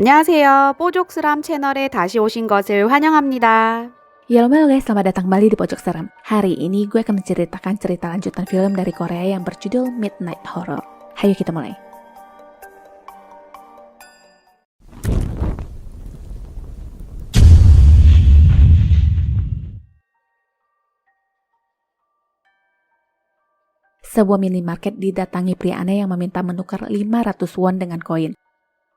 안녕하세요. 뽀족스람 채널에 다시 오신 것을 환영합니다. Halo guys, selamat datang kembali di Pojok Seram. Hari ini gue akan menceritakan cerita lanjutan film dari Korea yang berjudul Midnight Horror. Hayo kita mulai. Sebuah minimarket didatangi pria aneh yang meminta menukar 500 won dengan koin.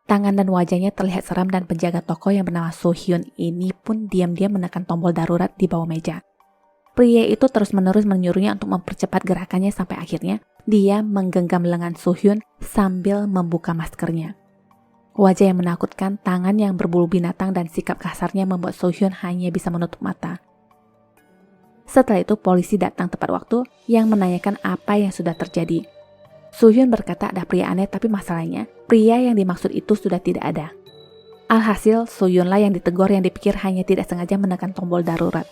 Tangan dan wajahnya terlihat seram dan penjaga toko yang bernama So Hyun ini pun diam-diam menekan tombol darurat di bawah meja. Pria itu terus-menerus menyuruhnya untuk mempercepat gerakannya sampai akhirnya dia menggenggam lengan So Hyun sambil membuka maskernya. Wajah yang menakutkan, tangan yang berbulu binatang dan sikap kasarnya membuat So Hyun hanya bisa menutup mata. Setelah itu polisi datang tepat waktu yang menanyakan apa yang sudah terjadi. So Hyun berkata ada pria aneh, tapi masalahnya pria yang dimaksud itu sudah tidak ada. Alhasil So Hyun lah yang ditegur, yang dipikir hanya tidak sengaja menekan tombol darurat.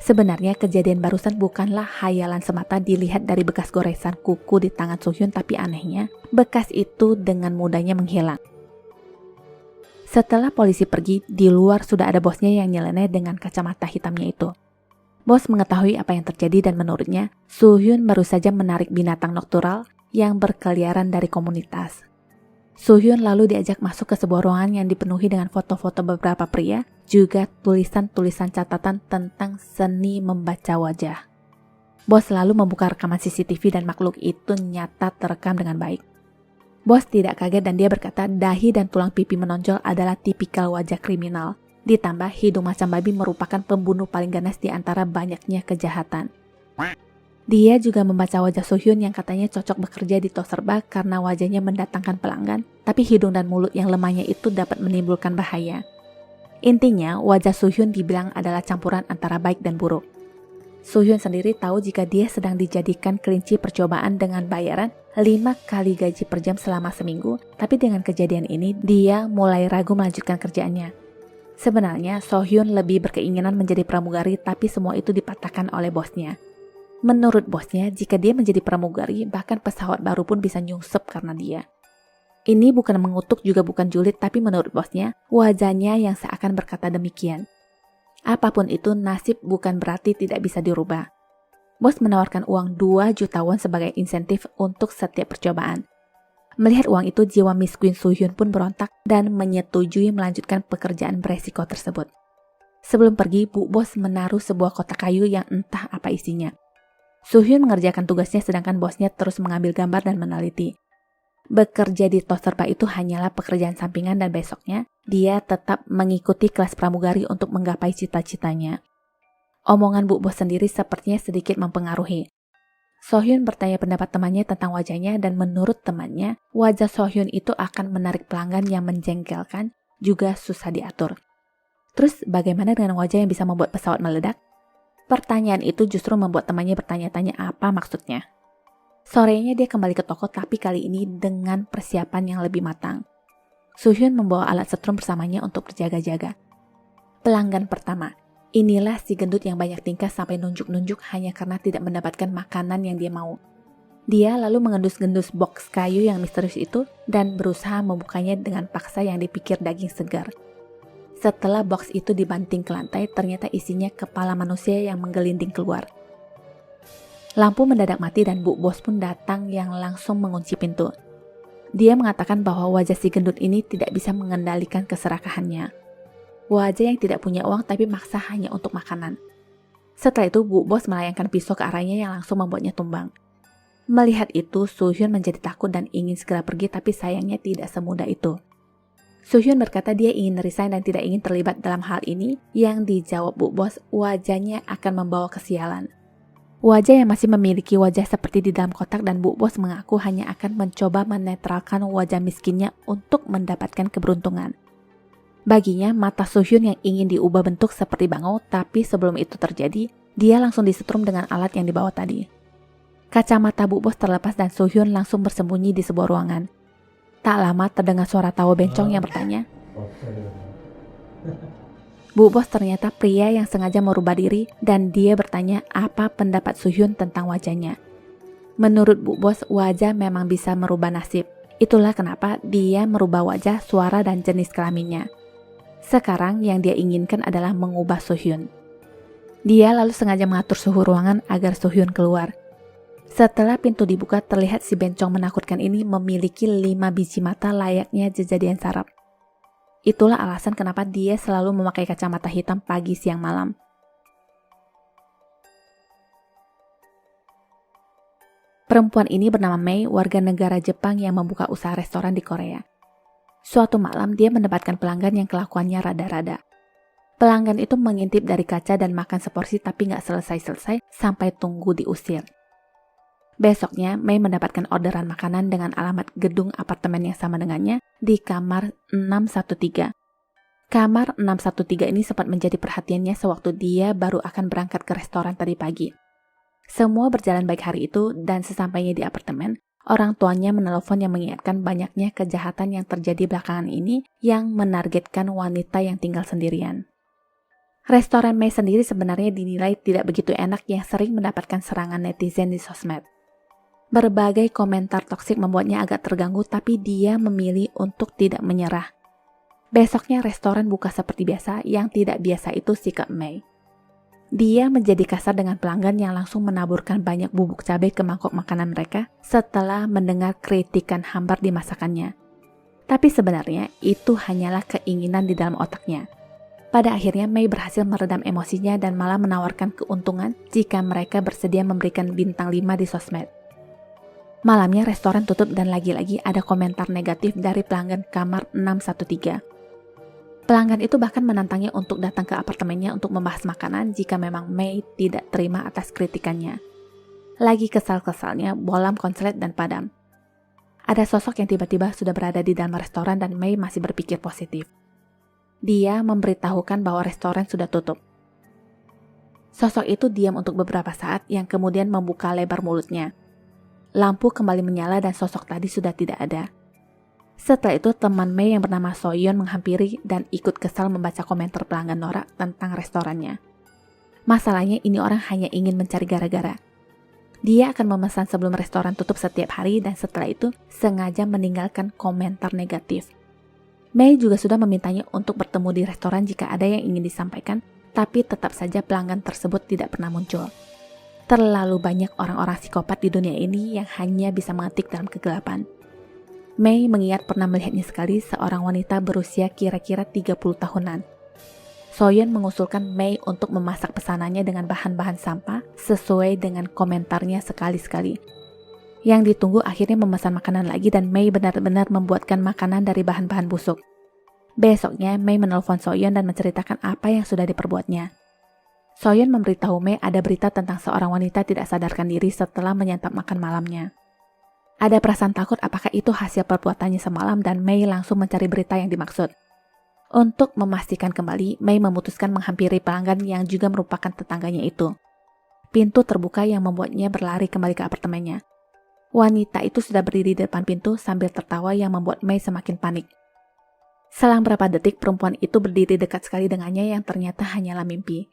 Sebenarnya kejadian barusan bukanlah hayalan semata dilihat dari bekas goresan kuku di tangan So Hyun, tapi anehnya bekas itu dengan mudahnya menghilang. Setelah polisi pergi, di luar sudah ada bosnya yang nyeleneh dengan kacamata hitamnya itu. Bos mengetahui apa yang terjadi dan menurutnya So Hyun baru saja menarik binatang noktural yang berkeliaran dari komunitas. So Hyun lalu diajak masuk ke sebuah ruangan yang dipenuhi dengan foto-foto beberapa pria, juga tulisan-tulisan catatan tentang seni membaca wajah. Bos lalu membuka rekaman CCTV dan makhluk itu nyata terekam dengan baik. Bos tidak kaget dan dia berkata dahi dan tulang pipi menonjol adalah tipikal wajah kriminal. Ditambah hidung macam babi merupakan pembunuh paling ganas di antara banyaknya kejahatan. Dia juga membaca wajah So Hyun yang katanya cocok bekerja di tos serba karena wajahnya mendatangkan pelanggan, tapi hidung dan mulut yang lemahnya itu dapat menimbulkan bahaya. Intinya, wajah So Hyun dibilang adalah campuran antara baik dan buruk. So Hyun sendiri tahu jika dia sedang dijadikan kelinci percobaan dengan bayaran 5 kali gaji per jam selama seminggu, tapi dengan kejadian ini dia mulai ragu melanjutkan kerjaannya. Sebenarnya So Hyun lebih berkeinginan menjadi pramugari, tapi semua itu dipatahkan oleh bosnya. Menurut bosnya, jika dia menjadi pramugari, bahkan pesawat baru pun bisa nyungsep karena dia. Ini bukan mengutuk juga bukan julid, tapi menurut bosnya, wajahnya yang seakan berkata demikian. Apapun itu, nasib bukan berarti tidak bisa dirubah. Bos menawarkan uang 2 juta won sebagai insentif untuk setiap percobaan. Melihat uang itu, jiwa Miss Queen So Hyun pun berontak dan menyetujui melanjutkan pekerjaan beresiko tersebut. Sebelum pergi, Bu Bos menaruh sebuah kotak kayu yang entah apa isinya. So Hyun mengerjakan tugasnya sedangkan bosnya terus mengambil gambar dan meneliti. Bekerja di tos serba itu hanyalah pekerjaan sampingan dan besoknya dia tetap mengikuti kelas pramugari untuk menggapai cita-citanya. Omongan Bu Bos sendiri sepertinya sedikit mempengaruhi. So Hyun bertanya pendapat temannya tentang wajahnya dan menurut temannya, wajah So Hyun itu akan menarik pelanggan yang menjengkelkan, juga susah diatur. Terus bagaimana dengan wajah yang bisa membuat pesawat meledak? Pertanyaan itu justru membuat temannya bertanya-tanya apa maksudnya. Sorenya dia kembali ke toko, tapi kali ini dengan persiapan yang lebih matang. So Hyun membawa alat setrum bersamanya untuk berjaga-jaga. Pelanggan pertama, inilah si gendut yang banyak tingkah sampai nunjuk-nunjuk hanya karena tidak mendapatkan makanan yang dia mau. Dia lalu mengendus-gendus box kayu yang misterius itu dan berusaha membukanya dengan paksa yang dipikir daging segar. Setelah box itu dibanting ke lantai, ternyata isinya kepala manusia yang menggelinding keluar. Lampu mendadak mati dan Bu Bos pun datang yang langsung mengunci pintu. Dia mengatakan bahwa wajah si gendut ini tidak bisa mengendalikan keserakahannya. Wajah yang tidak punya uang tapi maksa hanya untuk makanan. Setelah itu Bu Bos melayangkan pisau ke arahnya yang langsung membuatnya tumbang. Melihat itu, So Hyun menjadi takut dan ingin segera pergi, tapi sayangnya tidak semudah itu. So Hyun berkata dia ingin resign dan tidak ingin terlibat dalam hal ini, yang dijawab Bu Bos wajahnya akan membawa kesialan. Wajah yang masih memiliki wajah seperti di dalam kotak dan Bu Bos mengaku hanya akan mencoba menetralkan wajah miskinnya untuk mendapatkan keberuntungan. Baginya mata So Hyun yang ingin diubah bentuk seperti bangau, tapi sebelum itu terjadi, dia langsung disetrum dengan alat yang dibawa tadi. Kacamata Bu Bos terlepas dan So Hyun langsung bersembunyi di sebuah ruangan. Tak lama terdengar suara tawa bencong yang bertanya. Bu Bos ternyata pria yang sengaja merubah diri dan dia bertanya apa pendapat So Hyun tentang wajahnya. Menurut Bu Bos, wajah memang bisa merubah nasib. Itulah kenapa dia merubah wajah, suara, dan jenis kelaminnya. Sekarang yang dia inginkan adalah mengubah Soo-hyun. Dia lalu sengaja mengatur suhu ruangan agar Soo-hyun keluar. Setelah pintu dibuka, terlihat si bencong menakutkan ini memiliki 5 biji mata layaknya kejadian saraf. Itulah alasan kenapa dia selalu memakai kacamata hitam pagi, siang, malam. Perempuan ini bernama Mei, warga negara Jepang yang membuka usaha restoran di Korea. Suatu malam dia mendapatkan pelanggan yang kelakuannya rada-rada. Pelanggan itu mengintip dari kaca dan makan seporsi tapi nggak selesai-selesai sampai tunggu diusir. Besoknya, Mei mendapatkan orderan makanan dengan alamat gedung apartemen yang sama dengannya di kamar 613. Kamar 613 ini sempat menjadi perhatiannya sewaktu dia baru akan berangkat ke restoran tadi pagi. Semua berjalan baik hari itu dan sesampainya di apartemen, orang tuanya menelpon yang mengingatkan banyaknya kejahatan yang terjadi belakangan ini yang menargetkan wanita yang tinggal sendirian. Restoran Mei sendiri sebenarnya dinilai tidak begitu enak yang sering mendapatkan serangan netizen di sosmed. Berbagai komentar toksik membuatnya agak terganggu, tapi dia memilih untuk tidak menyerah. Besoknya restoran buka seperti biasa, yang tidak biasa itu sikap Mei. Dia menjadi kasar dengan pelanggan yang langsung menaburkan banyak bubuk cabai ke mangkok makanan mereka setelah mendengar kritikan hambar di masakannya. Tapi sebenarnya itu hanyalah keinginan di dalam otaknya. Pada akhirnya Mei berhasil meredam emosinya dan malah menawarkan keuntungan jika mereka bersedia memberikan bintang 5 di sosmed. Malamnya restoran tutup dan lagi-lagi ada komentar negatif dari pelanggan kamar 613. Pelanggan itu bahkan menantangnya untuk datang ke apartemennya untuk membahas makanan jika memang Mei tidak terima atas kritikannya. Lagi kesal-kesalnya, bolam konslet dan padam. Ada sosok yang tiba-tiba sudah berada di dalam restoran dan Mei masih berpikir positif. Dia memberitahukan bahwa restoran sudah tutup. Sosok itu diam untuk beberapa saat yang kemudian membuka lebar mulutnya. Lampu kembali menyala dan sosok tadi sudah tidak ada. Setelah itu teman Mei yang bernama Soyeon menghampiri dan ikut kesal membaca komentar pelanggan norak tentang restorannya. Masalahnya ini orang hanya ingin mencari gara-gara. Dia akan memesan sebelum restoran tutup setiap hari dan setelah itu sengaja meninggalkan komentar negatif. Mei juga sudah memintanya untuk bertemu di restoran jika ada yang ingin disampaikan, tapi tetap saja pelanggan tersebut tidak pernah muncul. Terlalu banyak orang-orang psikopat di dunia ini yang hanya bisa mengetik dalam kegelapan. Mei mengingat pernah melihatnya sekali seorang wanita berusia kira-kira 30 tahunan. Soyeon mengusulkan Mei untuk memasak pesanannya dengan bahan-bahan sampah sesuai dengan komentarnya sekali-sekali. Yang ditunggu akhirnya memesan makanan lagi dan Mei benar-benar membuatkan makanan dari bahan-bahan busuk. Besoknya Mei menelpon Soyeon dan menceritakan apa yang sudah diperbuatnya. Soyeon memberitahu Mei ada berita tentang seorang wanita tidak sadarkan diri setelah menyantap makan malamnya. Ada perasaan takut apakah itu hasil perbuatannya semalam dan Mei langsung mencari berita yang dimaksud. Untuk memastikan kembali, Mei memutuskan menghampiri pelanggan yang juga merupakan tetangganya itu. Pintu terbuka yang membuatnya berlari kembali ke apartemennya. Wanita itu sudah berdiri di depan pintu sambil tertawa yang membuat Mei semakin panik. Selang berapa detik perempuan itu berdiri dekat sekali dengannya yang ternyata hanyalah mimpi.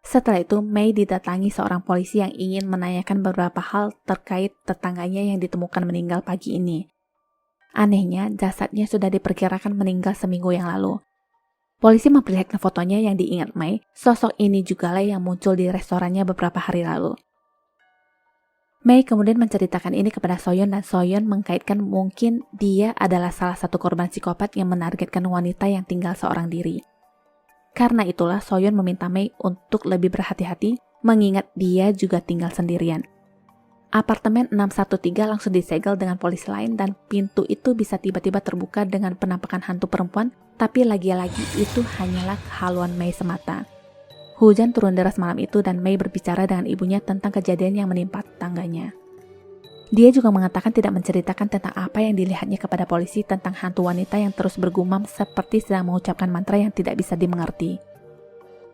Setelah itu, Mei didatangi seorang polisi yang ingin menanyakan beberapa hal terkait tetangganya yang ditemukan meninggal pagi ini. Anehnya, jasadnya sudah diperkirakan meninggal seminggu yang lalu. Polisi memperlihatkan fotonya yang diingat Mei, sosok ini jugalah yang muncul di restorannya beberapa hari lalu. Mei kemudian menceritakan ini kepada Soyeon dan Soyeon mengkaitkan mungkin dia adalah salah satu korban psikopat yang menargetkan wanita yang tinggal seorang diri. Karena itulah Soyeon meminta Mei untuk lebih berhati-hati mengingat dia juga tinggal sendirian. Apartemen 613 langsung disegel dengan polisi lain dan pintu itu bisa tiba-tiba terbuka dengan penampakan hantu perempuan, tapi lagi-lagi itu hanyalah kehaluan Mei semata. Hujan turun deras malam itu dan Mei berbicara dengan ibunya tentang kejadian yang menimpa tetangganya. Dia juga mengatakan tidak menceritakan tentang apa yang dilihatnya kepada polisi tentang hantu wanita yang terus bergumam seperti sedang mengucapkan mantra yang tidak bisa dimengerti.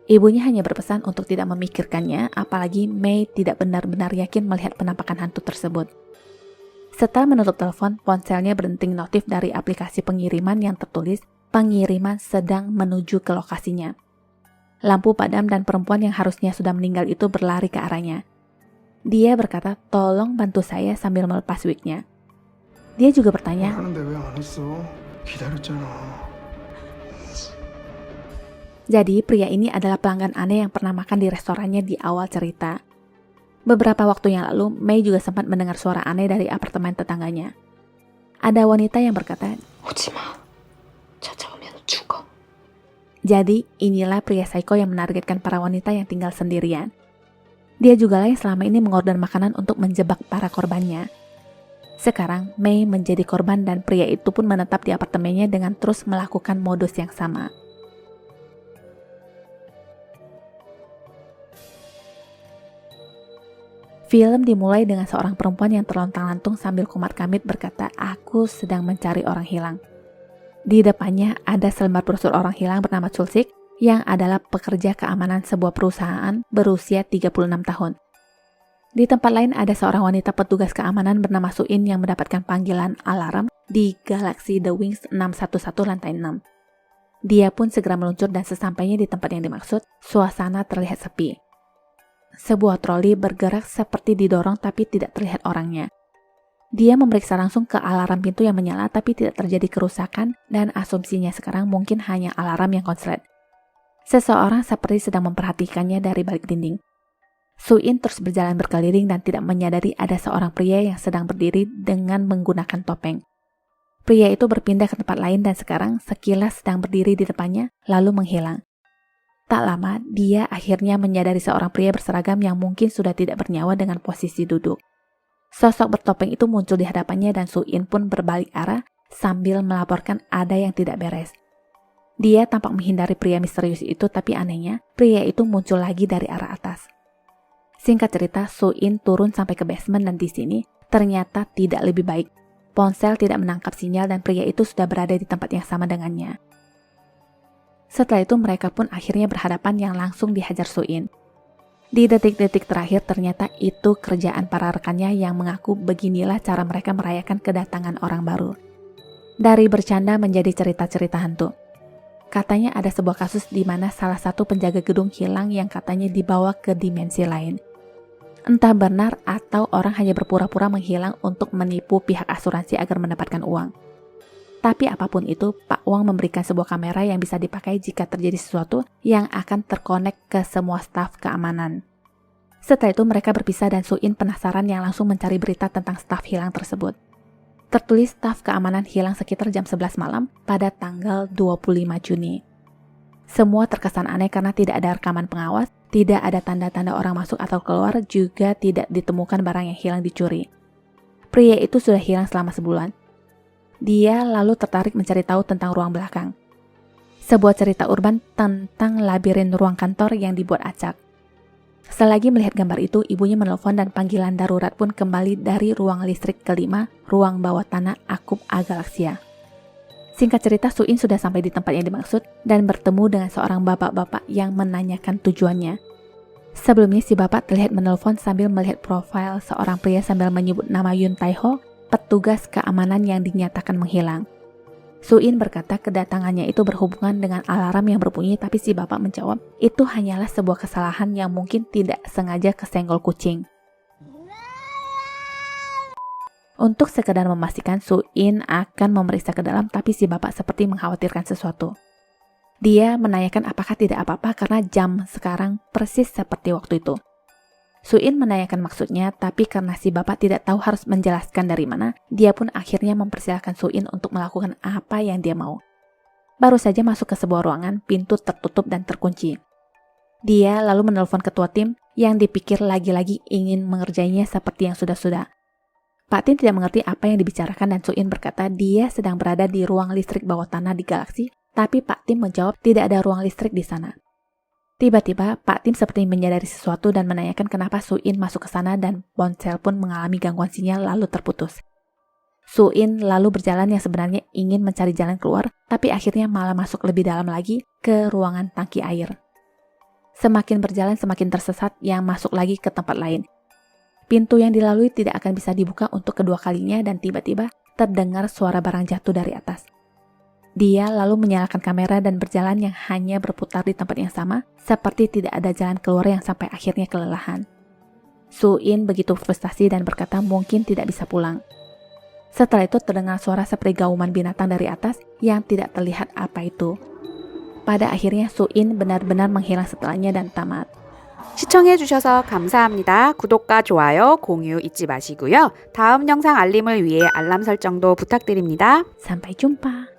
Ibunya hanya berpesan untuk tidak memikirkannya, apalagi Mei tidak benar-benar yakin melihat penampakan hantu tersebut. Setelah menutup telepon, ponselnya berdenting notif dari aplikasi pengiriman yang tertulis pengiriman sedang menuju ke lokasinya. Lampu padam dan perempuan yang harusnya sudah meninggal itu berlari ke arahnya. Dia berkata, tolong bantu saya sambil melepas wignya. Dia juga bertanya, 하는데 왜 안 했어? 기다렸잖아. jadi pria ini adalah pelanggan aneh yang pernah makan di restorannya di awal cerita. Beberapa waktu yang lalu, Mei juga sempat mendengar suara aneh dari apartemen tetangganya. Ada wanita yang berkata, 오지마. 찾아오면 죽어. jadi inilah pria psycho yang menargetkan para wanita yang tinggal sendirian. Dia juga lah yang selama ini mengorder makanan untuk menjebak para korbannya. Sekarang, Mei menjadi korban dan pria itu pun menetap di apartemennya dengan terus melakukan modus yang sama. Film dimulai dengan seorang perempuan yang terlontang-lantung sambil kumar-kamit berkata, "Aku sedang mencari orang hilang." Di depannya ada selembar brosur orang hilang bernama Chulsik yang adalah pekerja keamanan sebuah perusahaan berusia 36 tahun. Di tempat lain ada seorang wanita petugas keamanan bernama Suin yang mendapatkan panggilan alarm di Galaxy The Wings 611 lantai 6. Dia pun segera meluncur dan sesampainya di tempat yang dimaksud, suasana terlihat sepi. Sebuah troli bergerak seperti didorong tapi tidak terlihat orangnya. Dia memeriksa langsung ke alarm pintu yang menyala tapi tidak terjadi kerusakan dan asumsinya sekarang mungkin hanya alarm yang konslet. Seseorang seperti sedang memperhatikannya dari balik dinding. Suin terus berjalan berkeliling dan tidak menyadari ada seorang pria yang sedang berdiri dengan menggunakan topeng. Pria itu berpindah ke tempat lain dan sekarang sekilas sedang berdiri di depannya lalu menghilang. Tak lama, dia akhirnya menyadari seorang pria berseragam yang mungkin sudah tidak bernyawa dengan posisi duduk. Sosok bertopeng itu muncul di hadapannya dan Suin pun berbalik arah sambil melaporkan ada yang tidak beres. Dia tampak menghindari pria misterius itu, tapi anehnya, pria itu muncul lagi dari arah atas. Singkat cerita, Suin turun sampai ke basement dan di sini ternyata tidak lebih baik. Ponsel tidak menangkap sinyal dan pria itu sudah berada di tempat yang sama dengannya. Setelah itu mereka pun akhirnya berhadapan yang langsung dihajar Suin. Di detik-detik terakhir ternyata itu kerjaan para rekannya yang mengaku beginilah cara mereka merayakan kedatangan orang baru. Dari bercanda menjadi cerita-cerita hantu. Katanya ada sebuah kasus di mana salah satu penjaga gedung hilang yang katanya dibawa ke dimensi lain. Entah benar atau orang hanya berpura-pura menghilang untuk menipu pihak asuransi agar mendapatkan uang. Tapi apapun itu, Pak Wang memberikan sebuah kamera yang bisa dipakai jika terjadi sesuatu yang akan terkonek ke semua staf keamanan. Setelah itu mereka berpisah dan Suin penasaran yang langsung mencari berita tentang staf hilang tersebut. Tertulis staf keamanan hilang sekitar jam 11 malam pada tanggal 25 Juni. Semua terkesan aneh karena tidak ada rekaman pengawas, tidak ada tanda-tanda orang masuk atau keluar, juga tidak ditemukan barang yang hilang dicuri. Pria itu sudah hilang selama sebulan. Dia lalu tertarik mencari tahu tentang ruang belakang. Sebuah cerita urban tentang labirin ruang kantor yang dibuat acak. Selagi melihat gambar itu, ibunya menelpon dan panggilan darurat pun kembali dari ruang listrik kelima, ruang bawah tanah Akub A Galaxia. Singkat cerita, Suin sudah sampai di tempat yang dimaksud dan bertemu dengan seorang bapak-bapak yang menanyakan tujuannya. Sebelumnya si bapak terlihat menelpon sambil melihat profil seorang pria sambil menyebut nama Yun Taiho, petugas keamanan yang dinyatakan menghilang. Suin berkata kedatangannya itu berhubungan dengan alarm yang berbunyi, tapi si bapak menjawab itu hanyalah sebuah kesalahan yang mungkin tidak sengaja kesenggol kucing. Untuk sekedar memastikan, Suin akan memeriksa ke dalam, tapi si bapak seperti mengkhawatirkan sesuatu. Dia menanyakan apakah tidak apa-apa karena jam sekarang persis seperti waktu itu. Suin menanyakan maksudnya, tapi karena si bapak tidak tahu harus menjelaskan dari mana, dia pun akhirnya mempersilahkan Suin untuk melakukan apa yang dia mau. Baru saja masuk ke sebuah ruangan, pintu tertutup dan terkunci. Dia lalu menelpon ketua tim yang dipikir lagi-lagi ingin mengerjainya seperti yang sudah-sudah. Pak Tim tidak mengerti apa yang dibicarakan dan Suin berkata dia sedang berada di ruang listrik bawah tanah di Galaxy, tapi Pak Tim menjawab tidak ada ruang listrik di sana. Tiba-tiba, Pak Tim seperti menyadari sesuatu dan menanyakan kenapa Suin masuk ke sana dan ponsel pun mengalami gangguan sinyal lalu terputus. Suin lalu berjalan yang sebenarnya ingin mencari jalan keluar, tapi akhirnya malah masuk lebih dalam lagi ke ruangan tangki air. Semakin berjalan semakin tersesat yang masuk lagi ke tempat lain. Pintu yang dilalui tidak akan bisa dibuka untuk kedua kalinya dan tiba-tiba terdengar suara barang jatuh dari atas. Dia lalu menyalakan kamera dan berjalan yang hanya berputar di tempat yang sama, seperti tidak ada jalan keluar yang sampai akhirnya kelelahan. Suin begitu frustasi dan berkata mungkin tidak bisa pulang. Setelah itu terdengar suara seperti gauman binatang dari atas yang tidak terlihat apa itu. Pada akhirnya Suin benar-benar menghilang setelahnya dan tamat. 시청해주셔서 감사합니다. 구독과 좋아요, 공유 잊지 마시고요. 다음 영상 알림을 위해 알람 설정도 부탁드립니다. Sampai jumpa.